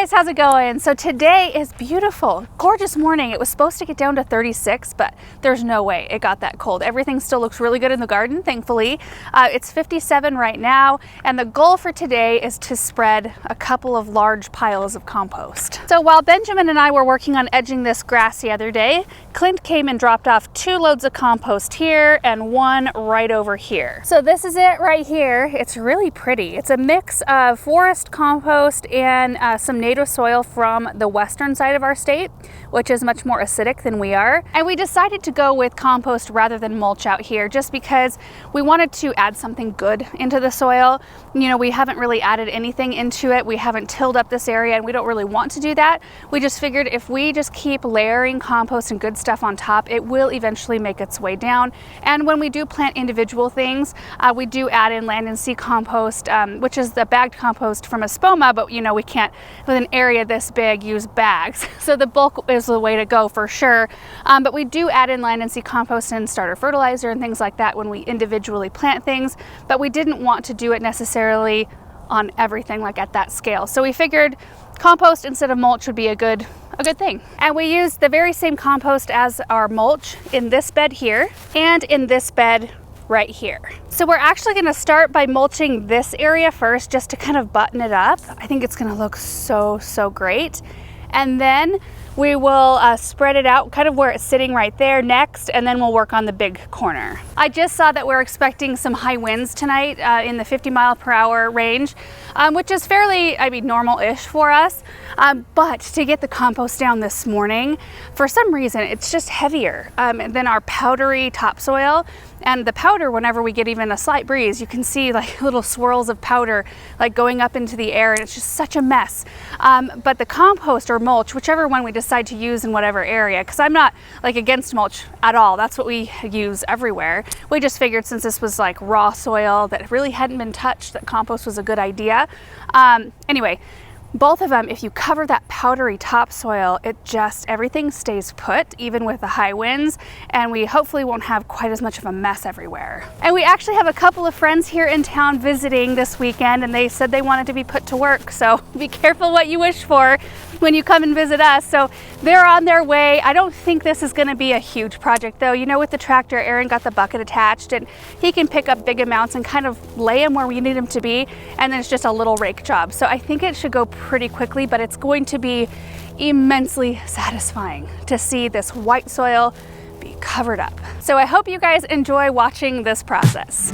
guys, how's it going? So today is beautiful, gorgeous morning. It was supposed to get down to 36, but there's no way it got that cold. Everything still looks really good in the garden, thankfully. It's 57 right now, and the goal for today is to spread a couple of large piles of compost. So while Benjamin and I were working on edging this grass the other day, Clint came and dropped off 2 loads of compost here and 1 right over here. So this is it right here. It's really pretty. It's a mix of forest compost and some native soil from the western side of our state, which is much more acidic than we are. And we decided to go with compost rather than mulch out here just because we wanted to add something good into the soil. You know, we haven't really added anything into it. We haven't tilled up this area and we don't really want to do that. We just figured if we just keep layering compost and good stuff on top, it will eventually make its way down. And when we do plant individual things, we do add in land and sea compost, which is the bagged compost from a spoma, but you know, we can't, with an area this big, use bags. So the bulk is the way to go for sure. But we do add in land and sea compost and starter fertilizer and things like that when we individually plant things, but we didn't want to do it necessarily on everything like at that scale. So we figured compost instead of mulch would be a good thing. And we used the very same compost as our mulch in this bed here and in this bed right here. So we're actually going to start by mulching this area first just to kind of button it up. I think it's going to look so great. And then we will spread it out kind of where it's sitting right there next, and then we'll work on the big corner. I just saw that we're expecting some high winds tonight in the 50-mile-per-hour range, which is fairly, normal-ish for us. But to get the compost down this morning, for some reason, it's just heavier than our powdery topsoil. And the powder, whenever we get even a slight breeze, you can see like little swirls of powder like going up into the air, and it's just such a mess. But the compost or mulch, whichever one we decide to use in whatever area, because I'm not like against mulch at all. That's what we use everywhere. We just figured since this was like raw soil that really hadn't been touched, that compost was a good idea. Anyway, both of them, if you cover that powdery topsoil, everything stays put, even with the high winds, and we hopefully won't have quite as much of a mess everywhere. And we actually have a couple of friends here in town visiting this weekend, and they said they wanted to be put to work, so be careful what you wish for when you come and visit us. So they're on their way. I don't think this is going to be a huge project though. You know, with the tractor, Aaron got the bucket attached and he can pick up big amounts and kind of lay them where we need them to be, and then it's just a little rake job. So I think it should go pretty quickly, but it's going to be immensely satisfying to see this white soil be covered up. So I hope you guys enjoy watching this process.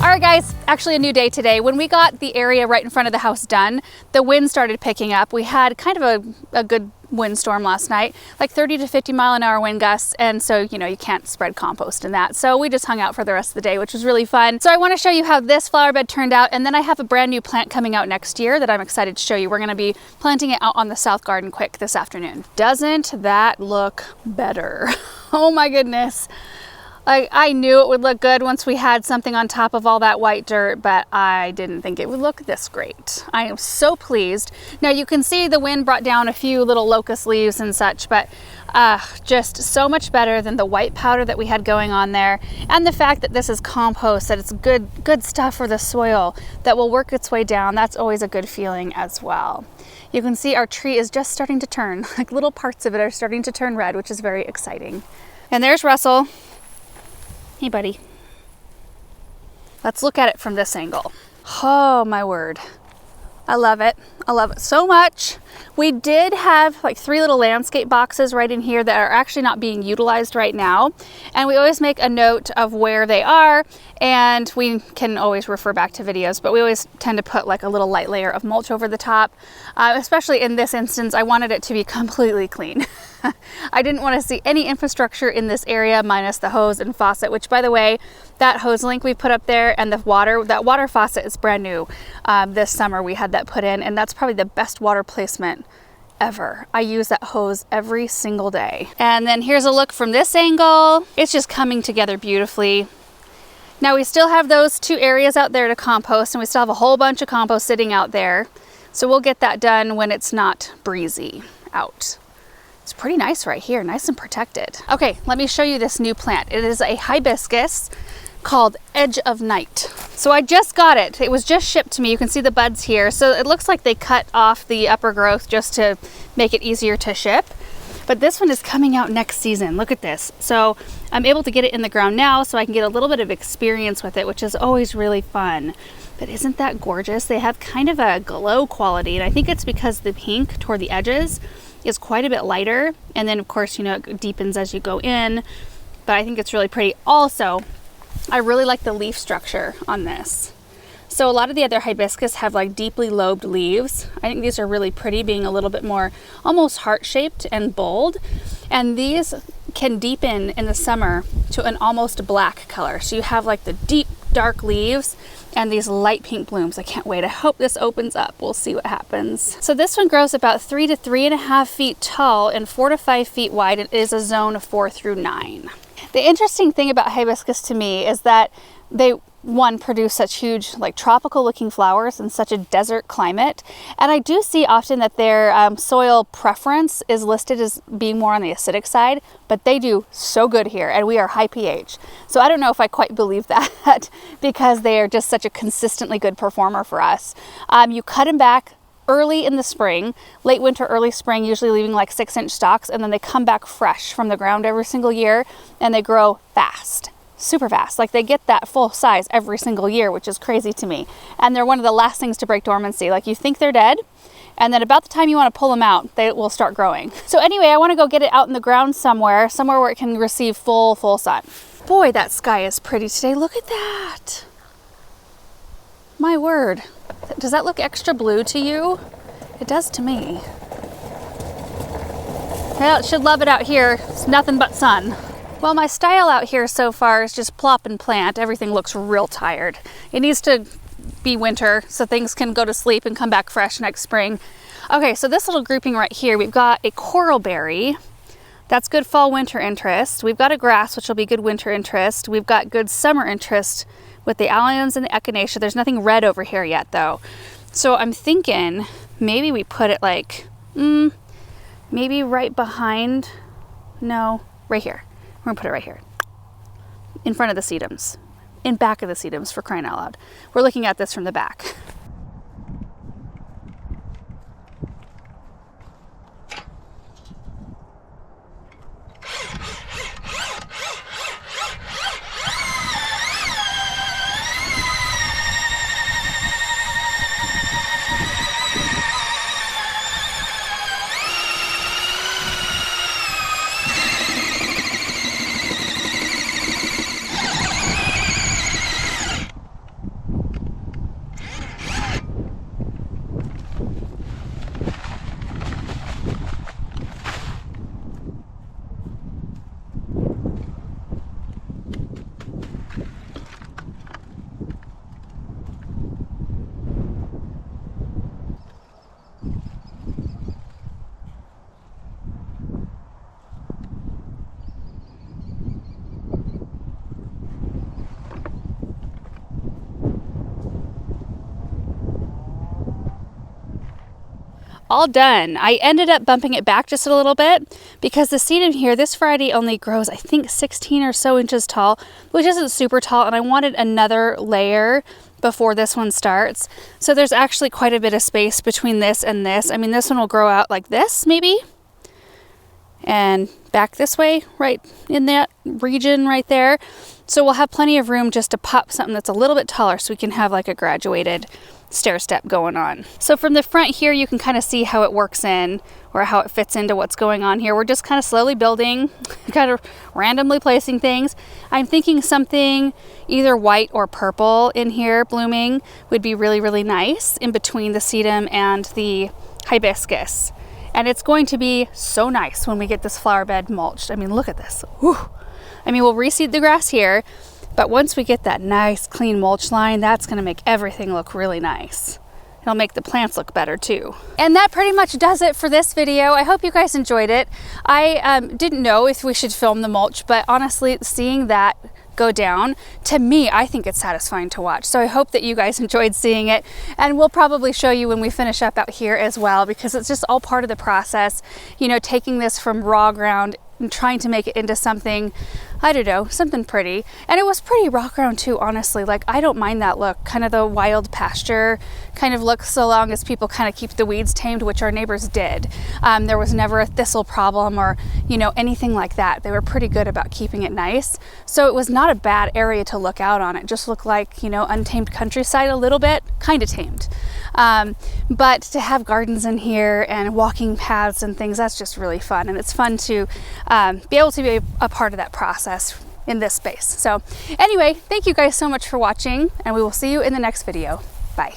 All right guys, actually a new day today. When we got the area right in front of the house done, the wind started picking up. We had kind of a good windstorm last night, like 30 to 50 mile an hour wind gusts. And so, you know, you can't spread compost in that. So we just hung out for the rest of the day, which was really fun. So I want to show you how this flower bed turned out. And then I have a brand new plant coming out next year that I'm excited to show you. We're going to be planting it out on the south garden quick this afternoon. Doesn't that look better? Oh my goodness. I knew it would look good once we had something on top of all that white dirt, but I didn't think it would look this great. I am so pleased. Now you can see the wind brought down a few little locust leaves and such, but just so much better than the white powder that we had going on there. And the fact that this is compost, that it's good stuff for the soil that will work its way down, that's always a good feeling as well. You can see our tree is just starting to turn, like little parts of it are starting to turn red, which is very exciting. And there's Russell. Hey, buddy. Let's look at it from this angle. Oh, my word. I love it. I love it so much. We did have like 3 little landscape boxes right in here that are actually not being utilized right now. And we always make a note of where they are, and we can always refer back to videos, but we always tend to put like a little light layer of mulch over the top. Especially in this instance, I wanted it to be completely clean. I didn't want to see any infrastructure in this area minus the hose and faucet, which, by the way, that hose link we put up there and that water faucet is brand new. This summer we had that put in, and that's probably the best water placement ever. I use that hose every single day. And then here's a look from this angle. It's just coming together beautifully. Now we still have those 2 areas out there to compost, and we still have a whole bunch of compost sitting out there. So we'll get that done when it's not breezy out. It's pretty nice right here, nice and protected. Okay, let me show you this new plant. It is a hibiscus called Edge of Night. So I just got it. It was just shipped to me. You can see the buds here. So it looks like they cut off the upper growth just to make it easier to ship. But this one is coming out next season. Look at this. So I'm able to get it in the ground now so I can get a little bit of experience with it, which is always really fun. But isn't that gorgeous? They have kind of a glow quality, and I think it's because the pink toward the edges is quite a bit lighter, and then of course, you know, it deepens as you go in, but I think it's really pretty. Also, I really like the leaf structure on this. So a lot of the other hibiscus have like deeply lobed leaves. I think these are really pretty, being a little bit more almost heart-shaped and bold, and these can deepen in the summer to an almost black color. So you have like the deep dark leaves and these light pink blooms. I can't wait. I hope this opens up. We'll see what happens. So this one grows about 3 to 3.5 feet tall and 4 to 5 feet wide. It is a zone of 4 through 9. The interesting thing about hibiscus to me is that they produce such huge, like tropical looking flowers in such a desert climate. And I do see often that their soil preference is listed as being more on the acidic side, but they do so good here, and we are high pH. So I don't know if I quite believe that because they are just such a consistently good performer for us. You cut them back early in the spring, late winter, early spring, usually leaving like 6-inch stalks, and then they come back fresh from the ground every single year, and they grow fast. Super fast. Like they get that full size every single year, which is crazy to me. And they're one of the last things to break dormancy. Like you think they're dead, and then about the time you want to pull them out, they will start growing. So anyway, I want to go get it out in the ground somewhere where it can receive full sun. Boy, that sky is pretty today. Look at that. My word. Does that look extra blue to you? It does to me. Well, it should love it out here. It's nothing but sun. Well, my style out here so far is just plop and plant. Everything looks real tired. It needs to be winter so things can go to sleep and come back fresh next spring. Okay, so this little grouping right here, we've got a coralberry. That's good fall winter interest. We've got a grass, which will be good winter interest. We've got good summer interest with the alliums and the echinacea. There's nothing red over here yet though. So I'm thinking maybe we put it like, maybe right behind, no, right here. We're gonna put it right here, in front of the sedums, in back of the sedums, for crying out loud. We're looking at this from the back. all done. I ended up bumping it back just a little bit because the sedum here, this variety only grows, I think 16 or so inches tall, which isn't super tall, and I wanted another layer before this one starts. So there's actually quite a bit of space between this and this. I mean, this one will grow out like this maybe, and back this way, right in that region right there. So we'll have plenty of room just to pop something that's a little bit taller so we can have like a graduated stair step going on. So from the front here, you can kind of see how it works in, or how it fits into what's going on here. We're just kind of slowly building, kind of randomly placing things. I'm thinking something either white or purple in here blooming would be really, really nice in between the sedum and the hibiscus. And it's going to be so nice when we get this flower bed mulched. I mean, look at this. Whew. I mean, we'll reseed the grass here, but once we get that nice clean mulch line, that's gonna make everything look really nice. It'll make the plants look better too. And that pretty much does it for this video. I hope you guys enjoyed it. I didn't know if we should film the mulch, but honestly, seeing that go down, to me, I think it's satisfying to watch. So I hope that you guys enjoyed seeing it, and we'll probably show you when we finish up out here as well, because it's just all part of the process, you know, taking this from raw ground and trying to make it into something, I don't know, something pretty. And it was pretty raw ground too, honestly. Like, I don't mind that look, kind of the wild pasture kind of look, so long as people kind of keep the weeds tamed, which our neighbors did. There was never a thistle problem or, you know, anything like that. They were pretty good about keeping it nice. So it was not a bad area to look out on. It just looked like, you know, untamed countryside a little bit, kind of tamed. But to have gardens in here and walking paths and things, that's just really fun. And it's fun to be able to be a part of that process in this space. So anyway, thank you guys so much for watching, and we will see you in the next video. Bye.